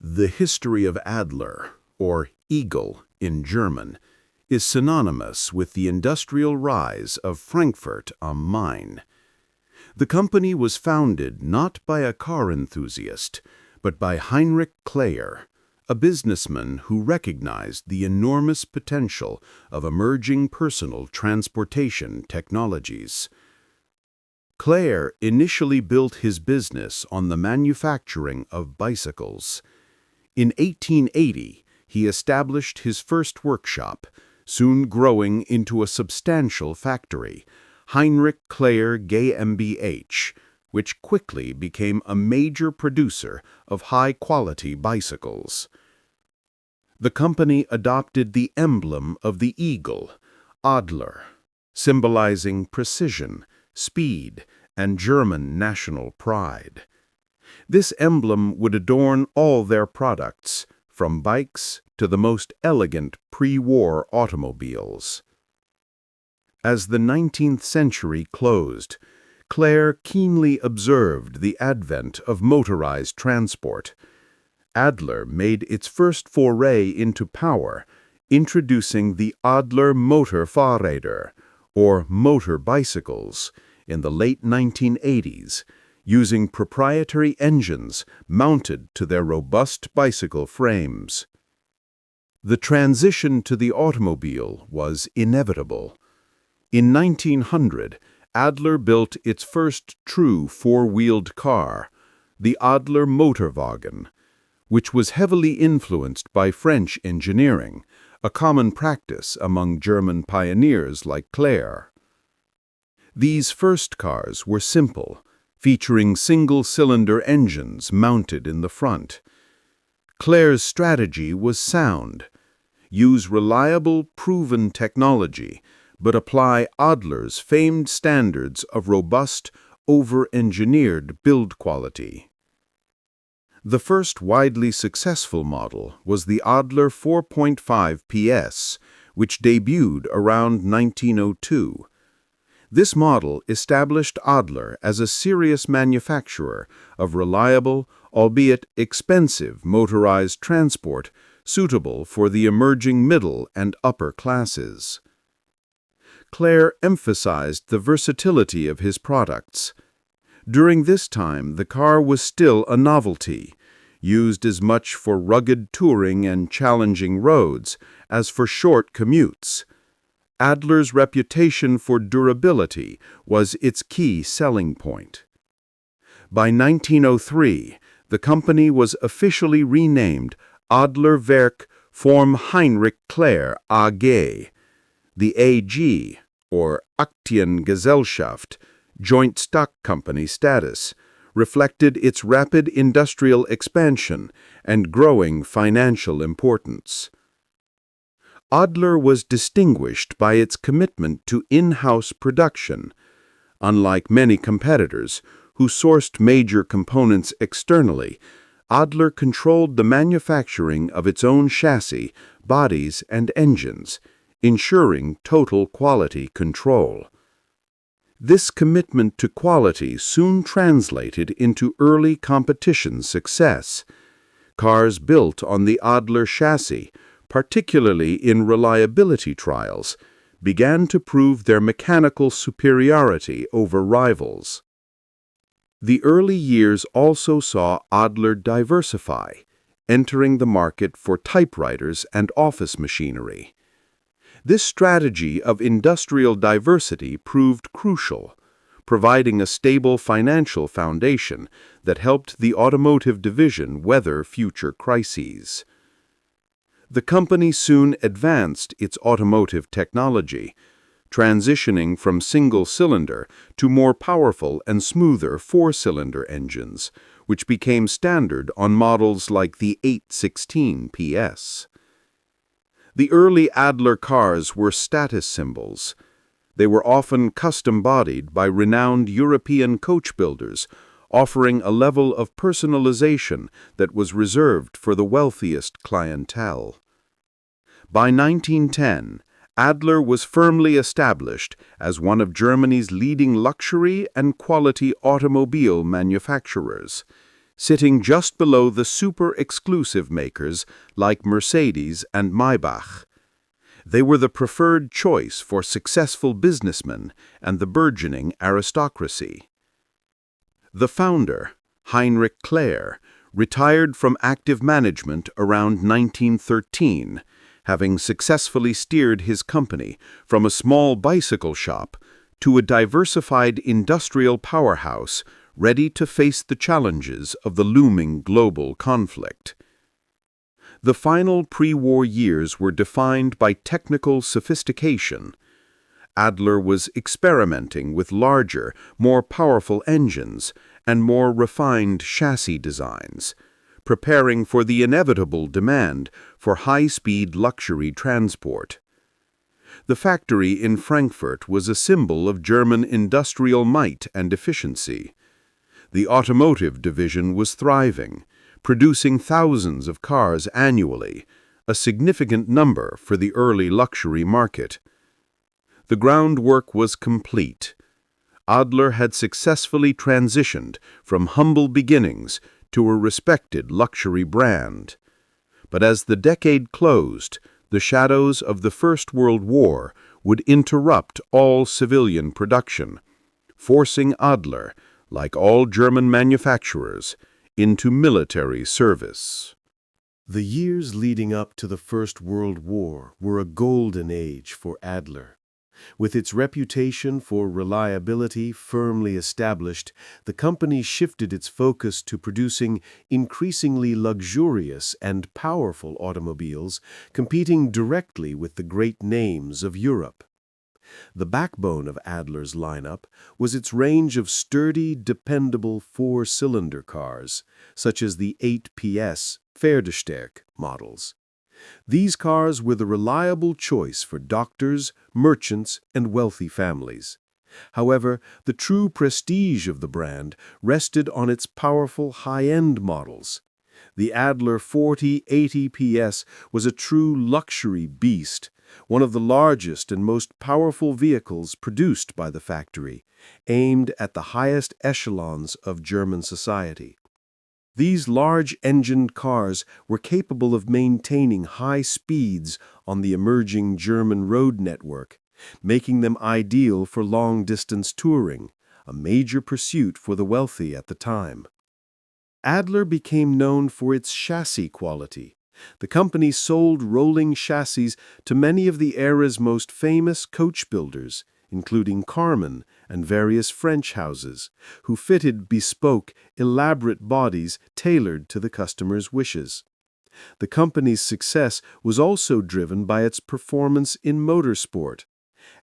The history of Adler, or Eagle in German, is synonymous with the industrial rise of Frankfurt am Main. The company was founded not by a car enthusiast, but by Heinrich Kleyer, a businessman who recognized the enormous potential of emerging personal transportation technologies. Kleyer initially built his business on the manufacturing of bicycles. In 1880, he established his first workshop, soon growing into a substantial factory, Heinrich Kleyer GmbH, which quickly became a major producer of high-quality bicycles. The company adopted the emblem of the eagle, Adler, symbolizing precision, speed, and German national pride. This emblem would adorn all their products, from bikes to the most elegant pre-war automobiles. As the 19th century closed, Kleyer keenly observed the advent of motorized transport. Adler made its first foray into power, introducing the Adler Motorfahrräder, or motor bicycles, in the late 1980s, using proprietary engines mounted to their robust bicycle frames. The transition to the automobile was inevitable. In 1900, Adler built its first true four-wheeled car, the Adler Motorwagen, which was heavily influenced by French engineering, a common practice among German pioneers like Kleyer. These first cars were simple, featuring single-cylinder engines mounted in the front. Kleyer's strategy was sound: use reliable, proven technology, but apply Adler's famed standards of robust, over-engineered build quality. The first widely successful model was the Adler 4.5 PS, which debuted around 1902. This model established Adler as a serious manufacturer of reliable, albeit expensive, motorized transport suitable for the emerging middle and upper classes. Kleyer emphasized the versatility of his products. During this time, the car was still a novelty, used as much for rugged touring and challenging roads as for short commutes. Adler's reputation for durability was its key selling point. By 1903, the company was officially renamed Adler Werk vom Heinrich Kleyer AG. The AG, or Aktiengesellschaft, joint stock company status, reflected its rapid industrial expansion and growing financial importance. Adler was distinguished by its commitment to in-house production. Unlike many competitors who sourced major components externally, Adler controlled the manufacturing of its own chassis, bodies, and engines, ensuring total quality control. This commitment to quality soon translated into early competition success. Cars built on the Adler chassis, particularly in reliability trials, began to prove their mechanical superiority over rivals. The early years also saw Adler diversify, entering the market for typewriters and office machinery. This strategy of industrial diversity proved crucial, providing a stable financial foundation that helped the automotive division weather future crises. The company soon advanced its automotive technology, transitioning from single-cylinder to more powerful and smoother four-cylinder engines, which became standard on models like the 816 PS. The early Adler cars were status symbols. They were often custom-bodied by renowned European coach builders, offering a level of personalization that was reserved for the wealthiest clientele. By 1910, Adler was firmly established as one of Germany's leading luxury and quality automobile manufacturers. sitting just below the super-exclusive makers like Mercedes and Maybach. They were the preferred choice for successful businessmen and the burgeoning aristocracy. The founder, Heinrich Claire, retired from active management around 1913, having successfully steered his company from a small bicycle shop to a diversified industrial powerhouse ready to face the challenges of the looming global conflict. The final pre-war years were defined by technical sophistication. Adler was experimenting with larger, more powerful engines and more refined chassis designs, preparing for the inevitable demand for high-speed luxury transport. The factory in Frankfurt was a symbol of German industrial might and efficiency. The automotive division was thriving, producing thousands of cars annually, a significant number for the early luxury market. The groundwork was complete. Adler had successfully transitioned from humble beginnings to a respected luxury brand. But as the decade closed, the shadows of the First World War would interrupt all civilian production, forcing Adler, like all German manufacturers, into military service. The years leading up to the First World War were a golden age for Adler. With its reputation for reliability firmly established, the company shifted its focus to producing increasingly luxurious and powerful automobiles, competing directly with the great names of Europe. The backbone of Adler's lineup was its range of sturdy, dependable four-cylinder cars, such as the 8 PS Pferdestärke models. These cars were the reliable choice for doctors, merchants, and wealthy families. However, the true prestige of the brand rested on its powerful high-end models. The Adler 4080 PS was a true luxury beast, one of the largest and most powerful vehicles produced by the factory, aimed at the highest echelons of German society. These large-engined cars were capable of maintaining high speeds on the emerging German road network, making them ideal for long-distance touring, a major pursuit for the wealthy at the time. Adler became known for its chassis quality. The company sold rolling chassis to many of the era's most famous coach builders, including Carman and various French houses, who fitted bespoke, elaborate bodies tailored to the customer's wishes. The company's success was also driven by its performance in motorsport.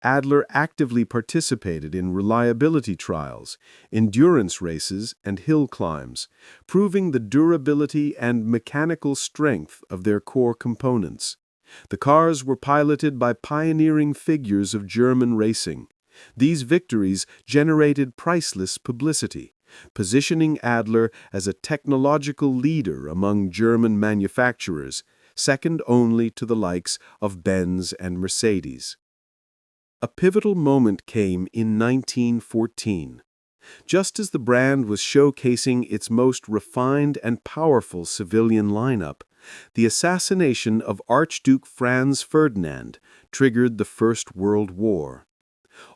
Adler actively participated in reliability trials, endurance races, and hill climbs, proving the durability and mechanical strength of their core components. The cars were piloted by pioneering figures of German racing. These victories generated priceless publicity, positioning Adler as a technological leader among German manufacturers, second only to the likes of Benz and Mercedes. A pivotal moment came in 1914. Just as the brand was showcasing its most refined and powerful civilian lineup, the assassination of Archduke Franz Ferdinand triggered the First World War.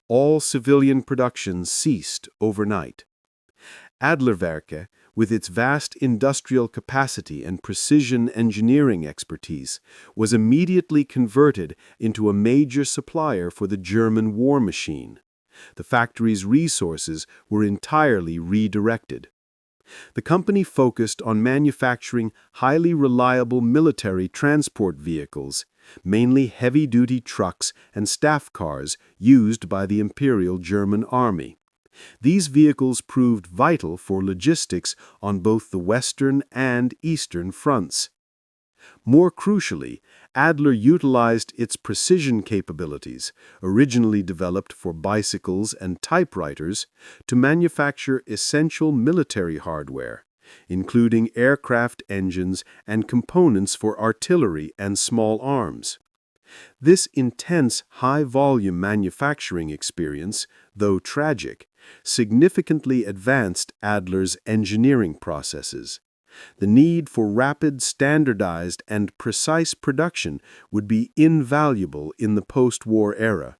All civilian production ceased overnight. Adlerwerke, with its vast industrial capacity and precision engineering expertise, was immediately converted into a major supplier for the German war machine. The factory's resources were entirely redirected. The company focused on manufacturing highly reliable military transport vehicles, mainly heavy-duty trucks and staff cars used by the Imperial German Army. These vehicles proved vital for logistics on both the Western and Eastern fronts. More crucially, Adler utilized its precision capabilities, originally developed for bicycles and typewriters, to manufacture essential military hardware, including aircraft engines and components for artillery and small arms. This intense, high-volume manufacturing experience, though tragic, significantly advanced Adler's engineering processes. The need for rapid, standardized, and precise production would be invaluable in the post-war era.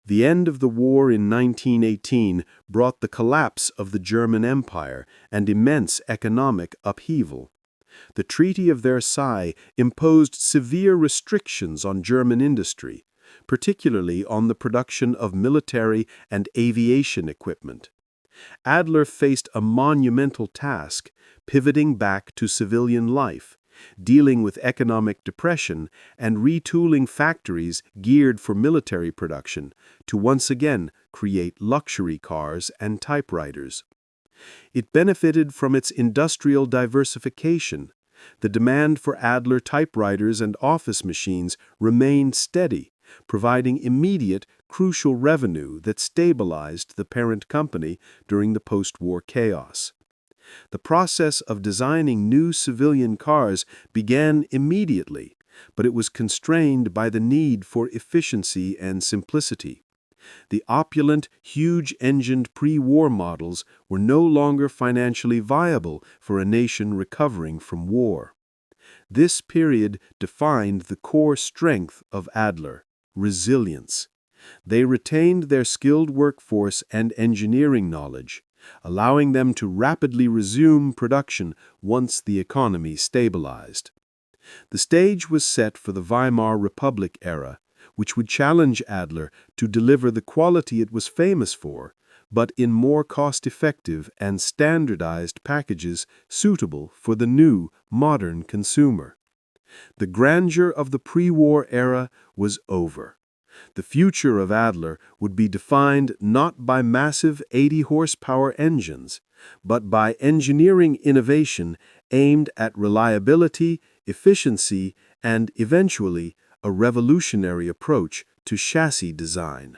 The end of the war in 1918 brought the collapse of the German Empire and immense economic upheaval. The Treaty of Versailles imposed severe restrictions on German industry, particularly on the production of military and aviation equipment. Adler faced a monumental task, pivoting back to civilian life, dealing with economic depression and retooling factories geared for military production to once again create luxury cars and typewriters. It benefited from its industrial diversification. The demand for Adler typewriters and office machines remained steady, providing immediate, crucial revenue that stabilized the parent company during the post-war chaos. The process of designing new civilian cars began immediately, but it was constrained by the need for efficiency and simplicity. The opulent, huge-engined pre-war models were no longer financially viable for a nation recovering from war. This period defined the core strength of Adler: resilience. They retained their skilled workforce and engineering knowledge, allowing them to rapidly resume production once the economy stabilized. The stage was set for the Weimar Republic era, which would challenge Adler to deliver the quality it was famous for, but in more cost-effective and standardized packages suitable for the new, modern consumer. The grandeur of the pre-war era was over. The future of Adler would be defined not by massive 80-horsepower engines, but by engineering innovation aimed at reliability, efficiency, and, eventually, a revolutionary approach to chassis design.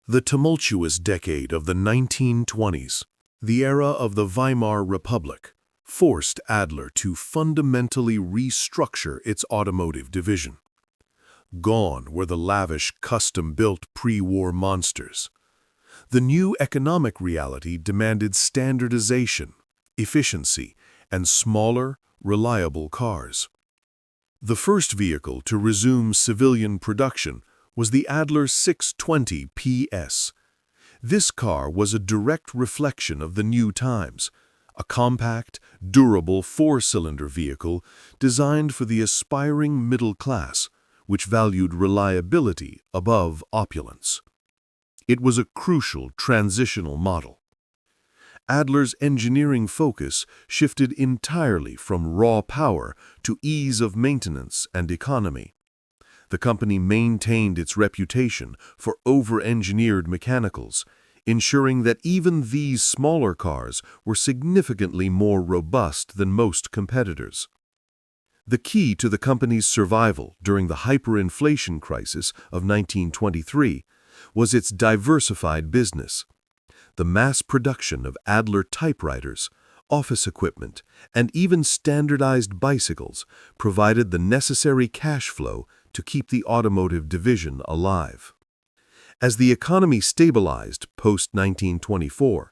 The tumultuous decade of the 1920s, the era of the Weimar Republic, forced Adler to fundamentally restructure its automotive division. Gone were the lavish, custom-built pre-war monsters. The new economic reality demanded standardization, efficiency, and smaller, reliable cars. The first vehicle to resume civilian production was the Adler 620 PS. This car was a direct reflection of the new times, a compact, durable four-cylinder vehicle designed for the aspiring middle class, which valued reliability above opulence. It was a crucial transitional model. Adler's engineering focus shifted entirely from raw power to ease of maintenance and economy. The company maintained its reputation for over-engineered mechanicals, ensuring that even these smaller cars were significantly more robust than most competitors. The key to the company's survival during the hyperinflation crisis of 1923 was its diversified business. The mass production of Adler typewriters, office equipment, and even standardized bicycles provided the necessary cash flow to keep the automotive division alive. As the economy stabilized post-1924,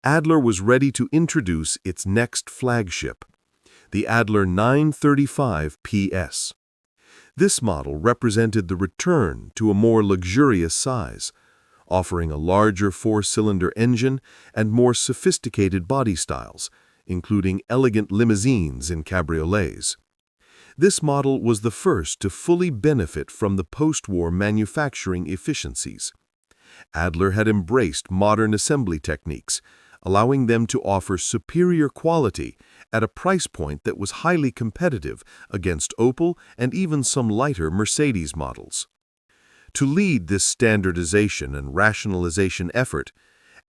Adler was ready to introduce its next flagship, the Adler 935 PS. This model represented the return to a more luxurious size, offering a larger four-cylinder engine and more sophisticated body styles, including elegant limousines and cabriolets. This model was the first to fully benefit from the post-war manufacturing efficiencies. Adler had embraced modern assembly techniques, allowing them to offer superior quality at a price point that was highly competitive against Opel and even some lighter Mercedes models. To lead this standardization and rationalization effort,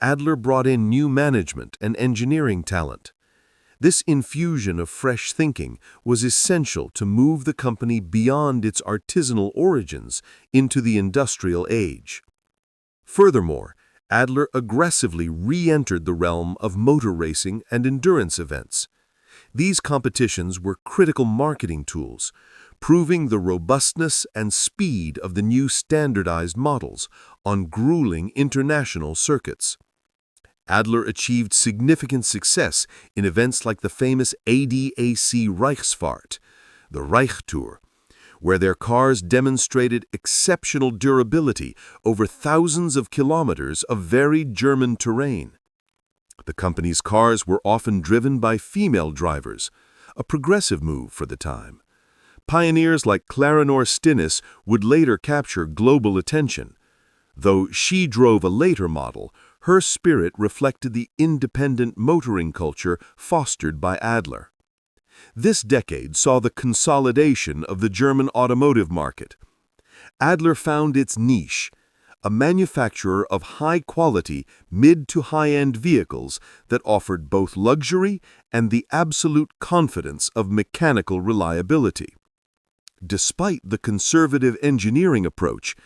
Adler brought in new management and engineering talent. This infusion of fresh thinking was essential to move the company beyond its artisanal origins into the industrial age. Furthermore, Adler aggressively re-entered the realm of motor racing and endurance events. These competitions were critical marketing tools, proving the robustness and speed of the new standardized models, on grueling international circuits. Adler achieved significant success in events like the famous ADAC Reichsfahrt, the Reich Tour, where their cars demonstrated exceptional durability over thousands of kilometers of varied German terrain. The company's cars were often driven by female drivers, a progressive move for the time. Pioneers like Clarinor Stinnes would later capture global attention. Though she drove a later model, her spirit reflected the independent motoring culture fostered by Adler. This decade saw the consolidation of the German automotive market. Adler found its niche, a manufacturer of high-quality, mid- to high-end vehicles that offered both luxury and the absolute confidence of mechanical reliability. Despite the conservative engineering approach,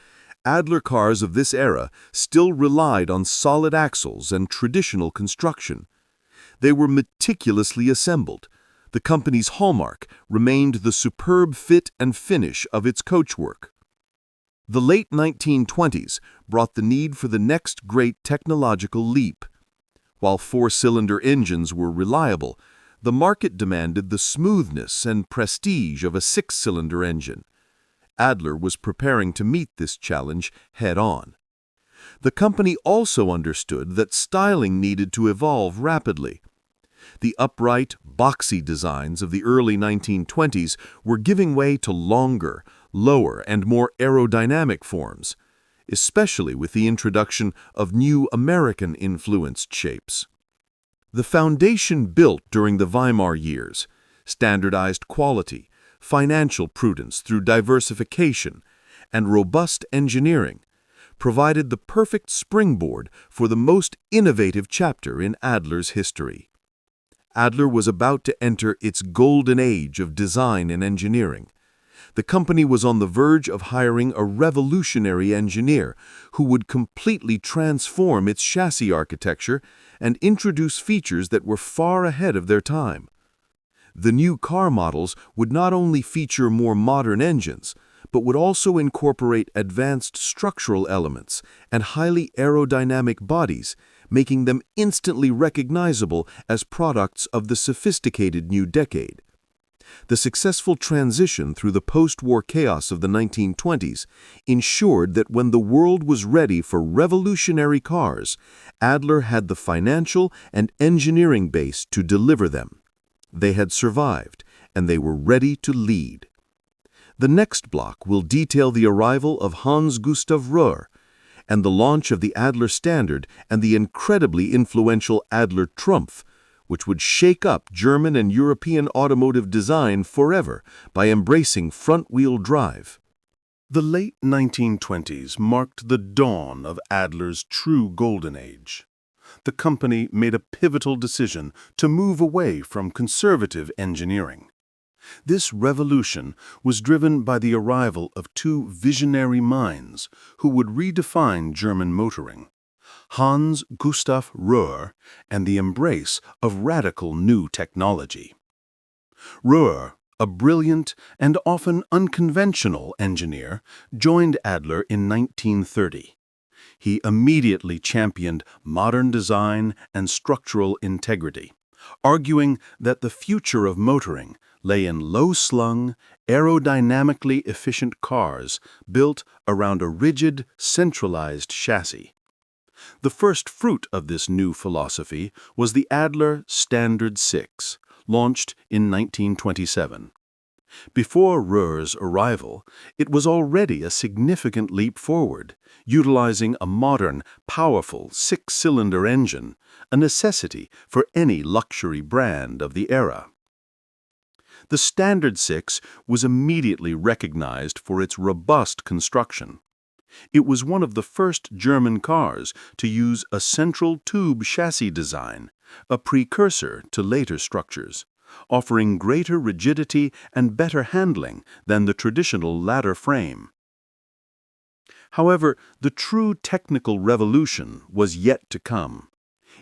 Adler cars of this era still relied on solid axles and traditional construction. They were meticulously assembled. The company's hallmark remained the superb fit and finish of its coachwork. The late 1920s brought the need for the next great technological leap. While four-cylinder engines were reliable, the market demanded the smoothness and prestige of a six-cylinder engine. Adler was preparing to meet this challenge head-on. The company also understood that styling needed to evolve rapidly. The upright, boxy designs of the early 1920s were giving way to longer, lower, and more aerodynamic forms, especially with the introduction of new American-influenced shapes. The foundation built during the Weimar years, standardized quality, financial prudence through diversification, and robust engineering, provided the perfect springboard for the most innovative chapter in Adler's history. Adler was about to enter its golden age of design and engineering. The company was on the verge of hiring a revolutionary engineer who would completely transform its chassis architecture and introduce features that were far ahead of their time. The new car models would not only feature more modern engines, but would also incorporate advanced structural elements and highly aerodynamic bodies, making them instantly recognizable as products of the sophisticated new decade. The successful transition through the post-war chaos of the 1920s ensured that when the world was ready for revolutionary cars, Adler had the financial and engineering base to deliver them. They had survived, and they were ready to lead. The next block will detail the arrival of Hans Gustav Röhr and the launch of the Adler Standard and the incredibly influential Adler Trumpf, which would shake up German and European automotive design forever by embracing front-wheel drive. The late 1920s marked the dawn of Adler's true golden age. The company made a pivotal decision to move away from conservative engineering. This revolution was driven by the arrival of two visionary minds who would redefine German motoring: Hans Gustav Röhr and the embrace of radical new technology. Röhr, a brilliant and often unconventional engineer, joined Adler in 1930. He immediately championed modern design and structural integrity, arguing that the future of motoring lay in low-slung, aerodynamically efficient cars built around a rigid, centralized chassis. The first fruit of this new philosophy was the Adler Standard 6, launched in 1927. Before Röhr's arrival, it was already a significant leap forward, utilizing a modern, powerful six-cylinder engine, a necessity for any luxury brand of the era. The Standard 6 was immediately recognized for its robust construction. It was one of the first German cars to use a central tube chassis design, a precursor to later structures, offering greater rigidity and better handling than the traditional ladder frame. However, the true technical revolution was yet to come.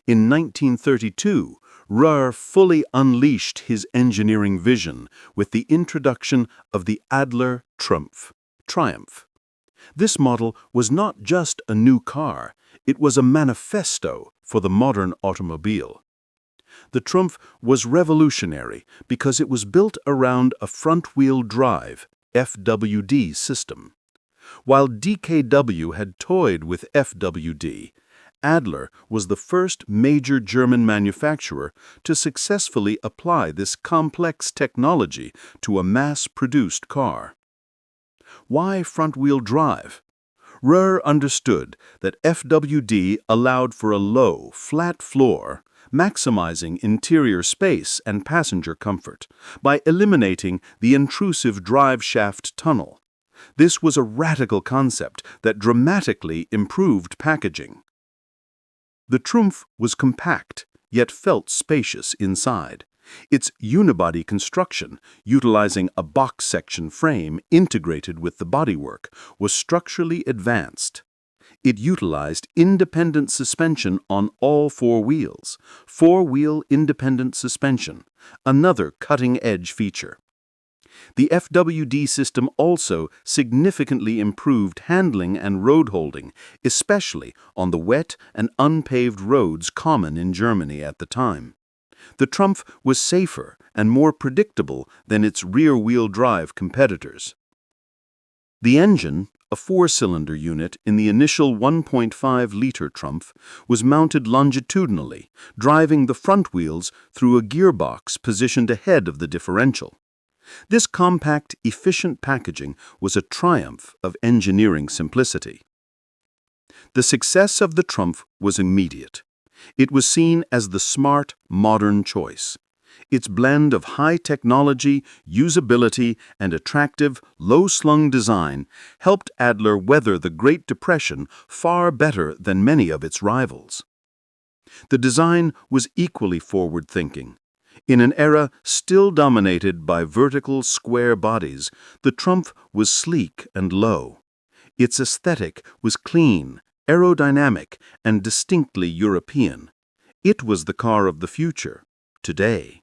In 1932, Röhr fully unleashed his engineering vision with the introduction of the Adler Trumpf, Triumph. This model was not just a new car, it was a manifesto for the modern automobile. The Trumpf was revolutionary because it was built around a front-wheel drive (FWD) system. While DKW had toyed with FWD, Adler was the first major German manufacturer to successfully apply this complex technology to a mass-produced car. Why front-wheel drive? Röhr understood that FWD allowed for a low, flat floor, maximizing interior space and passenger comfort by eliminating the intrusive drive shaft tunnel. This was a radical concept that dramatically improved packaging. The Trumpf was compact, yet felt spacious inside. Its unibody construction, utilizing a box-section frame integrated with the bodywork, was structurally advanced. It utilized independent suspension on all four wheels, four-wheel independent suspension, another cutting-edge feature. The FWD system also significantly improved handling and road holding, especially on the wet and unpaved roads common in Germany at the time. The Trumpf was safer and more predictable than its rear-wheel drive competitors. The engine, a four-cylinder unit in the initial 1.5-liter Trumpf, was mounted longitudinally, driving the front wheels through a gearbox positioned ahead of the differential. This compact, efficient packaging was a triumph of engineering simplicity. The success of the Trumpf was immediate. It was seen as the smart, modern choice. Its blend of high technology, usability, and attractive, low-slung design helped Adler weather the Great Depression far better than many of its rivals. The design was equally forward-thinking. In an era still dominated by vertical, square bodies, the Trumpf was sleek and low. Its aesthetic was clean, aerodynamic, and distinctly European. It was the car of the future, today.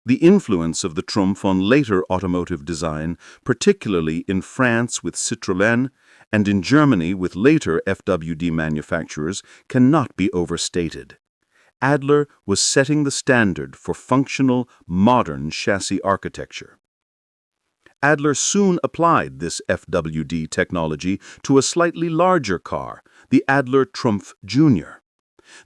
The influence of the Trumpf on later automotive design, particularly in France with Citroën and in Germany with later FWD manufacturers, cannot be overstated. Adler was setting the standard for functional, modern chassis architecture. Adler soon applied this FWD technology to a slightly larger car, the Adler Trumpf Jr.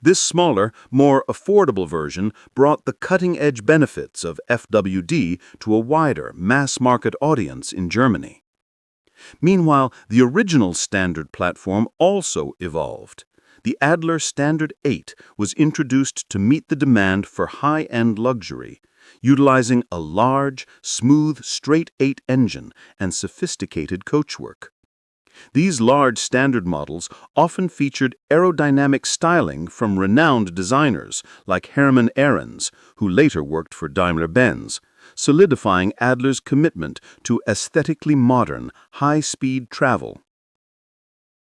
This smaller, more affordable version brought the cutting-edge benefits of FWD to a wider, mass-market audience in Germany. Meanwhile, the original standard platform also evolved. The Adler Standard 8 was introduced to meet the demand for high-end luxury, utilizing a large, smooth, straight-8 engine and sophisticated coachwork. These large standard models often featured aerodynamic styling from renowned designers like Hermann Ahrens, who later worked for Daimler-Benz, solidifying Adler's commitment to aesthetically modern, high-speed travel.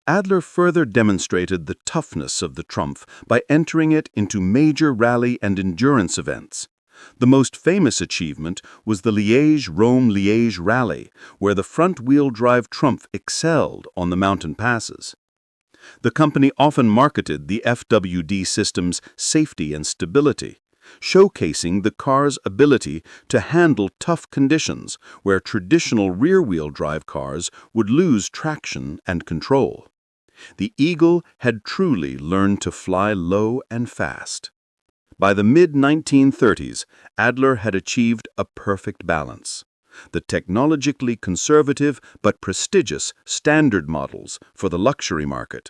Adler further demonstrated the toughness of the Trumpf by entering it into major rally and endurance events. The most famous achievement was the Liège-Rome-Liège Rally, where the front-wheel drive Trumpf excelled on the mountain passes. The company often marketed the FWD system's safety and stability, showcasing the car's ability to handle tough conditions where traditional rear-wheel drive cars would lose traction and control. The Eagle had truly learned to fly low and fast. By the mid-1930s, Adler had achieved a perfect balance. The technologically conservative but prestigious standard models for the luxury market,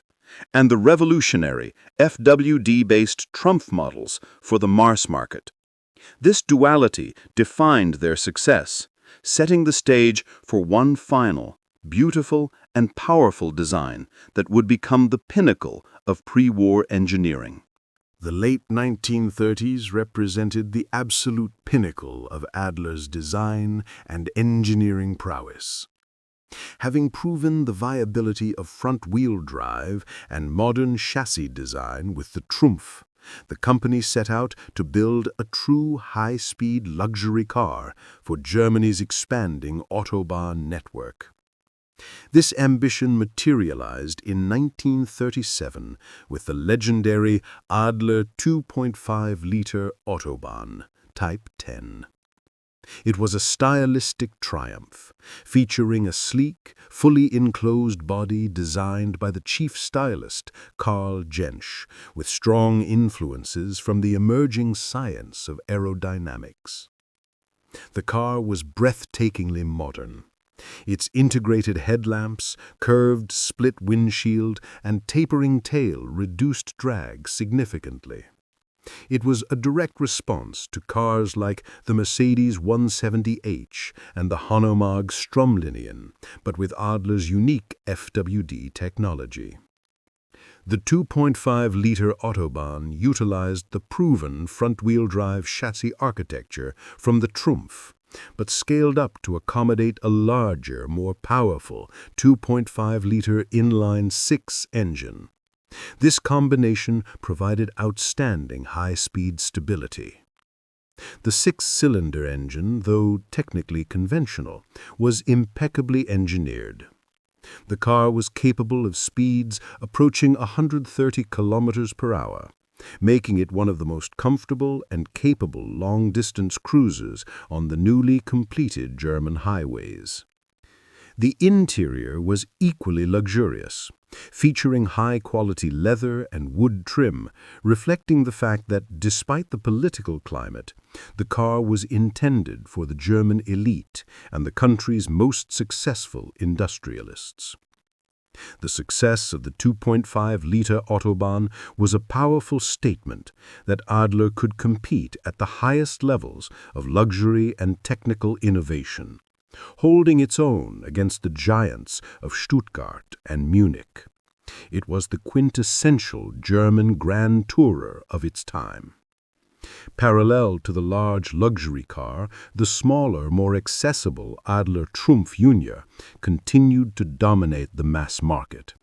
and the revolutionary FWD-based Trumpf models for the mass market. This duality defined their success, setting the stage for one final, beautiful, and powerful design that would become the pinnacle of pre-war engineering. The late 1930s represented the absolute pinnacle of Adler's design and engineering prowess. Having proven the viability of front-wheel drive and modern chassis design with the Trumpf, the company set out to build a true high-speed luxury car for Germany's expanding Autobahn network. This ambition materialized in 1937 with the legendary Adler 2.5-liter Autobahn Type 10. It was a stylistic triumph, featuring a sleek, fully enclosed body designed by the chief stylist, Karl Jentsch, with strong influences from the emerging science of aerodynamics. The car was breathtakingly modern. Its integrated headlamps, curved split windshield, and tapering tail reduced drag significantly. It was a direct response to cars like the Mercedes 170h and the Hanomag Stromlinien, but with Adler's unique FWD technology. The 2.5-liter Autobahn utilized the proven front-wheel drive chassis architecture from the Trumpf, but scaled up to accommodate a larger, more powerful 2.5-liter inline-six engine. This combination provided outstanding high-speed stability. The six-cylinder engine, though technically conventional, was impeccably engineered. The car was capable of speeds approaching 130 kilometers per hour, making it one of the most comfortable and capable long-distance cruisers on the newly completed German highways. The interior was equally luxurious, featuring high-quality leather and wood trim, reflecting the fact that despite the political climate, the car was intended for the German elite and the country's most successful industrialists. The success of the 2.5-liter Autobahn was a powerful statement that Adler could compete at the highest levels of luxury and technical innovation, holding its own against the giants of Stuttgart and Munich. It was the quintessential German grand tourer of its time. Parallel to the large luxury car, the smaller, more accessible Adler Trumpf Jr. continued to dominate the mass market.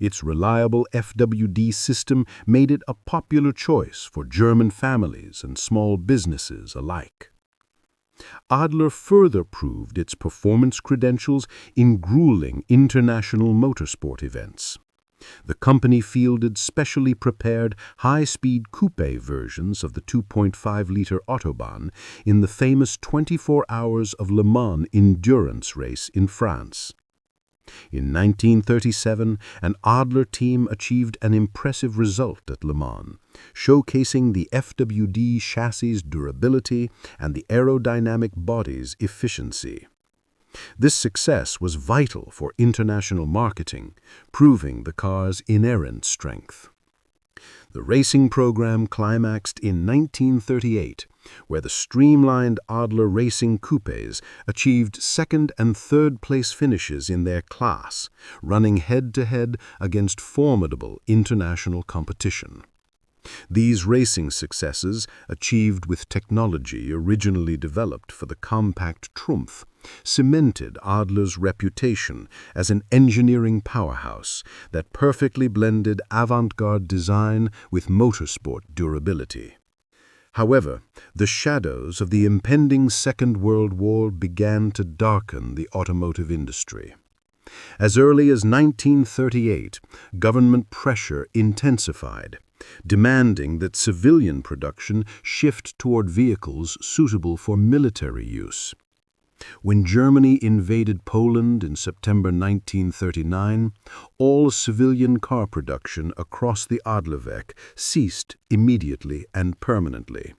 Its reliable FWD system made it a popular choice for German families and small businesses alike. Adler further proved its performance credentials in grueling international motorsport events. The company fielded specially prepared high-speed coupe versions of the 2.5-liter Autobahn in the famous 24 Hours of Le Mans endurance race in France. In 1937, an Adler team achieved an impressive result at Le Mans, showcasing the FWD chassis' durability and the aerodynamic body's efficiency. This success was vital for international marketing, proving the car's inherent strength. The racing program climaxed in 1938, where the streamlined Adler racing coupes achieved second and third place finishes in their class, running head-to-head against formidable international competition. These racing successes, achieved with technology originally developed for the compact Trumpf, cemented Adler's reputation as an engineering powerhouse that perfectly blended avant-garde design with motorsport durability. However, the shadows of the impending Second World War began to darken the automotive industry. As early as 1938, government pressure intensified, demanding that civilian production shift toward vehicles suitable for military use. When Germany invaded Poland in September 1939, all civilian car production across the Adlerwerk ceased immediately and permanently.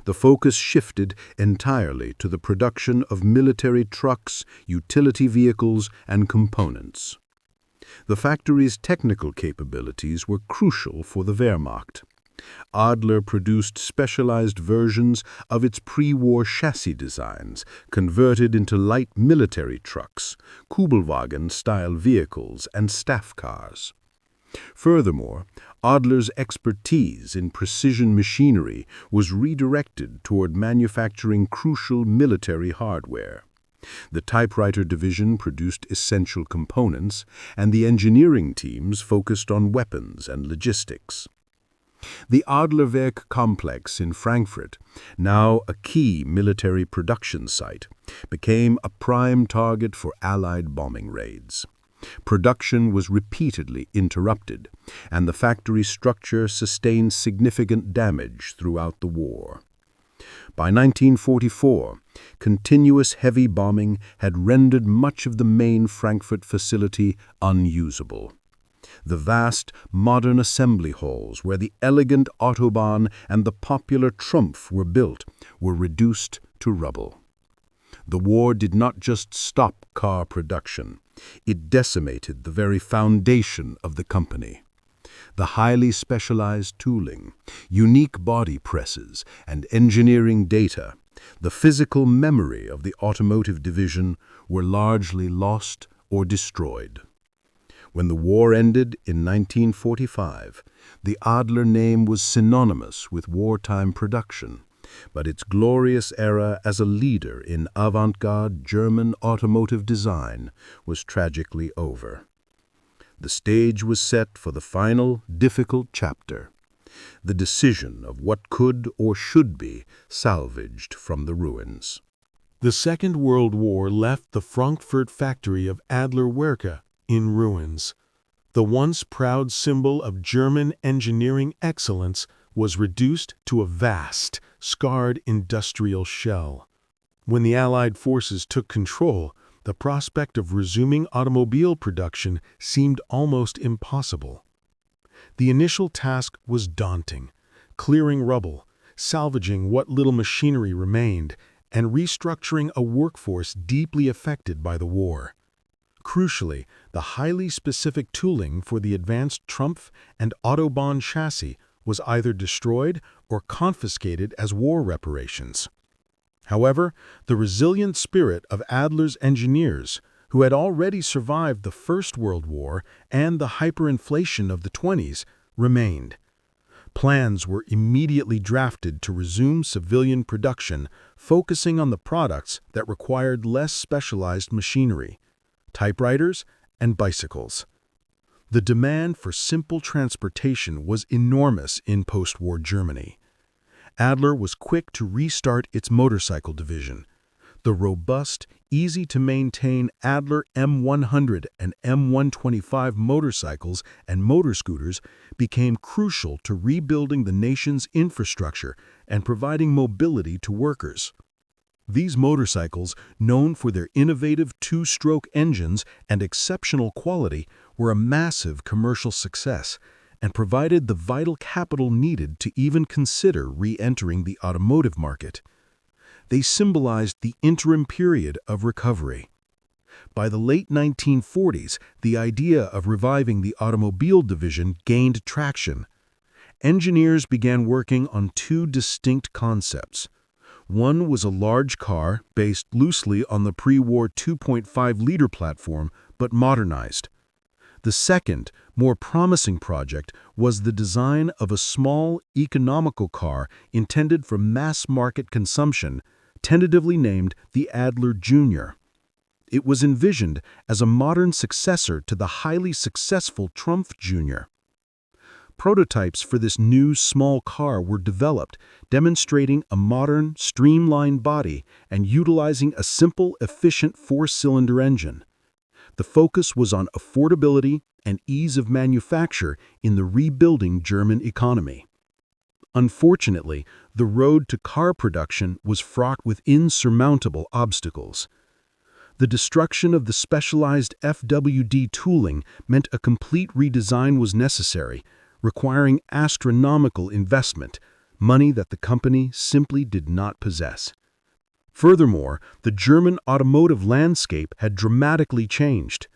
The focus shifted entirely to the production of military trucks, utility vehicles, and components. The factory's technical capabilities were crucial for the Wehrmacht. Adler produced specialized versions of its pre-war chassis designs, converted into light military trucks, Kugelwagen-style vehicles, and staff cars. Furthermore, Adler's expertise in precision machinery was redirected toward manufacturing crucial military hardware. The typewriter division produced essential components, and the engineering teams focused on weapons and logistics. The Adlerwerk complex in Frankfurt, now a key military production site, became a prime target for Allied bombing raids. Production was repeatedly interrupted, and the factory structure sustained significant damage throughout the war. By 1944, continuous heavy bombing had rendered much of the main Frankfurt facility unusable. The vast, modern assembly halls where the elegant Autobahn and the popular Trumpf were built were reduced to rubble. The war did not just stop car production, it decimated the very foundation of the company. The highly specialized tooling, unique body presses, and engineering data, the physical memory of the automotive division, were largely lost or destroyed. When the war ended in 1945, the Adler name was synonymous with wartime production, but its glorious era as a leader in avant-garde German automotive design was tragically over. The stage was set for the final, difficult chapter, the decision of what could or should be salvaged from the ruins. The Second World War left the Frankfurt factory of Adler Werke in ruins. The once proud symbol of German engineering excellence was reduced to a vast, scarred industrial shell. When the Allied forces took control, the prospect of resuming automobile production seemed almost impossible. The initial task was daunting: clearing rubble, salvaging what little machinery remained, and restructuring a workforce deeply affected by the war. Crucially, the highly specific tooling for the advanced Trumpf and Autobahn chassis was either destroyed or confiscated as war reparations. However, the resilient spirit of Adler's engineers, who had already survived the First World War and the hyperinflation of the 20s, remained. Plans were immediately drafted to resume civilian production, focusing on the products that required less specialized machinery: typewriters and bicycles. The demand for simple transportation was enormous in post-war Germany. Adler was quick to restart its motorcycle division. The robust, easy-to-maintain Adler M100 and M125 motorcycles and motor scooters became crucial to rebuilding the nation's infrastructure and providing mobility to workers. These motorcycles, known for their innovative two-stroke engines and exceptional quality, were a massive commercial success and provided the vital capital needed to even consider re-entering the automotive market. They symbolized the interim period of recovery. By the late 1940s, the idea of reviving the automobile division gained traction. Engineers began working on two distinct concepts. One was a large car based loosely on the pre-war 2.5-liter platform, but modernized. The second, more promising project was the design of a small, economical car intended for mass-market consumption, tentatively named the Adler Jr. It was envisioned as a modern successor to the highly successful Trumpf Jr. Prototypes for this new small car were developed, demonstrating a modern, streamlined body and utilizing a simple, efficient four-cylinder engine. The focus was on affordability and ease of manufacture in the rebuilding German economy. Unfortunately, the road to car production was fraught with insurmountable obstacles. The destruction of the specialized FWD tooling meant a complete redesign was necessary, requiring astronomical investment, money that the company simply did not possess. Furthermore, the German automotive landscape had dramatically changed.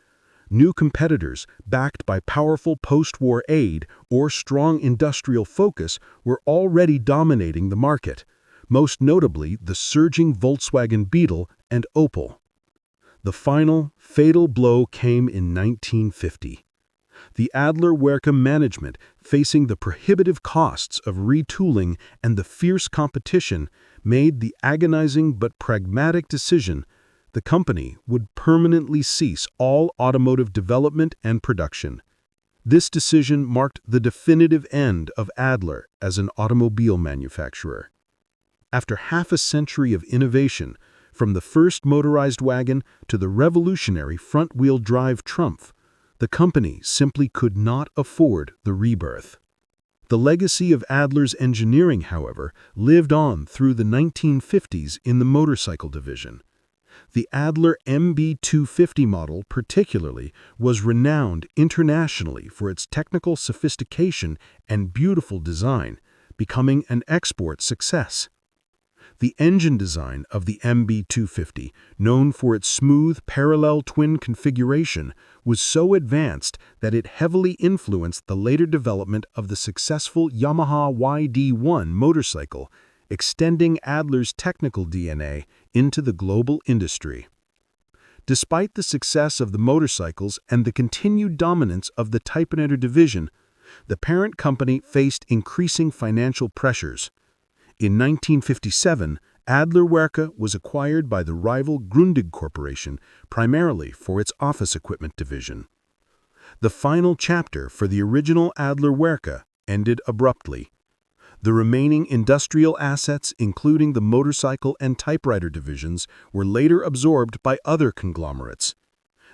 New competitors, backed by powerful post-war aid or strong industrial focus, were already dominating the market, most notably the surging Volkswagen Beetle and Opel. The final, fatal blow came in 1950. The Adler Werke management, facing the prohibitive costs of retooling and the fierce competition, made the agonizing but pragmatic decision: the company would permanently cease all automotive development and production. This decision marked the definitive end of Adler as an automobile manufacturer. After half a century of innovation, from the first motorized wagon to the revolutionary front-wheel drive Trumpf, the company simply could not afford the rebirth. The legacy of Adler's engineering, however, lived on through the 1950s in the motorcycle division. The Adler MB250 model, particularly, was renowned internationally for its technical sophistication and beautiful design, becoming an export success. The engine design of the MB250, known for its smooth parallel twin configuration, was so advanced that it heavily influenced the later development of the successful Yamaha YD1 motorcycle, extending Adler's technical DNA into the global industry. Despite the success of the motorcycles and the continued dominance of the typewriter division, the parent company faced increasing financial pressures. In 1957, Adler Werke was acquired by the rival Grundig Corporation, primarily for its office equipment division. The final chapter for the original Adler Werke ended abruptly. The remaining industrial assets, including the motorcycle and typewriter divisions, were later absorbed by other conglomerates.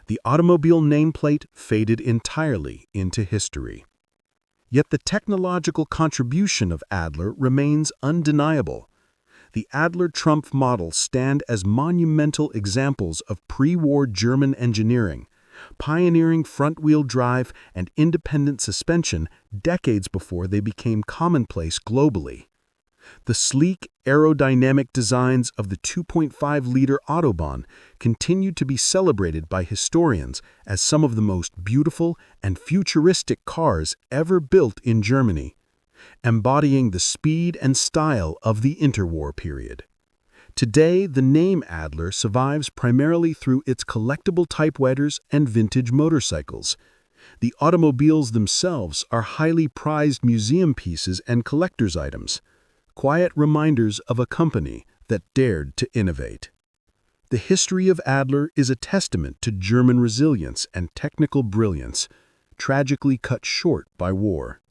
The automobile nameplate faded entirely into history. Yet the technological contribution of Adler remains undeniable. The Adler Trumpf models stand as monumental examples of pre-war German engineering, pioneering front-wheel drive and independent suspension decades before they became commonplace globally. The sleek, aerodynamic designs of the 2.5-liter Autobahn continue to be celebrated by historians as some of the most beautiful and futuristic cars ever built in Germany, embodying the speed and style of the interwar period. Today, the name Adler survives primarily through its collectible typewriters and vintage motorcycles. The automobiles themselves are highly prized museum pieces and collector's items, quiet reminders of a company that dared to innovate. The history of Adler is a testament to German resilience and technical brilliance, tragically cut short by war.